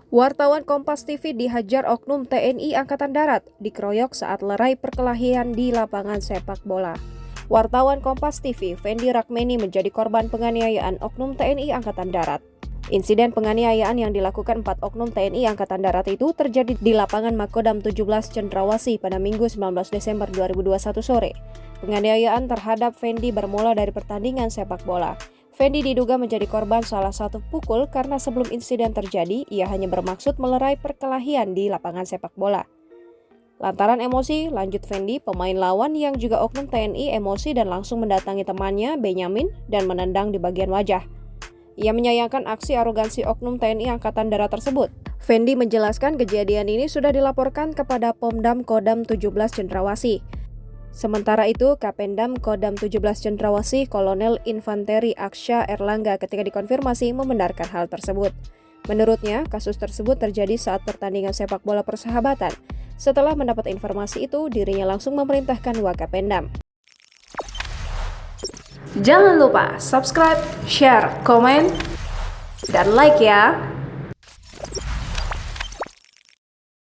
Wartawan Kompas TV dihajar oknum TNI Angkatan Darat, dikeroyok saat lerai perkelahian di lapangan sepak bola. Wartawan Kompas TV, Fendi Rakmeni menjadi korban penganiayaan oknum TNI Angkatan Darat. Insiden penganiayaan yang dilakukan 4 oknum TNI Angkatan Darat itu terjadi di lapangan Makodam 17 Cendrawasih pada Minggu 19 Desember 2021 sore. Penganiayaan terhadap Fendi bermula dari pertandingan sepak bola. Fendi diduga menjadi korban salah satu pukul karena sebelum insiden terjadi, ia hanya bermaksud melerai perkelahian di lapangan sepak bola. Lantaran emosi, lanjut Fendi, pemain lawan yang juga oknum TNI emosi dan langsung mendatangi temannya, Benyamin, dan menendang di bagian wajah. Ia menyayangkan aksi arogansi oknum TNI Angkatan Darat tersebut. Fendi menjelaskan kejadian ini sudah dilaporkan kepada Pomdam Kodam 17 Cendrawasih. Sementara itu, Kapendam Kodam 17 Cendrawasih Kolonel Infanteri Aksya Erlangga ketika dikonfirmasi membenarkan hal tersebut. Menurutnya, kasus tersebut terjadi saat pertandingan sepak bola persahabatan. Setelah mendapat informasi itu, dirinya langsung memerintahkan Wakapendam. Jangan lupa subscribe, share, komen, dan like ya!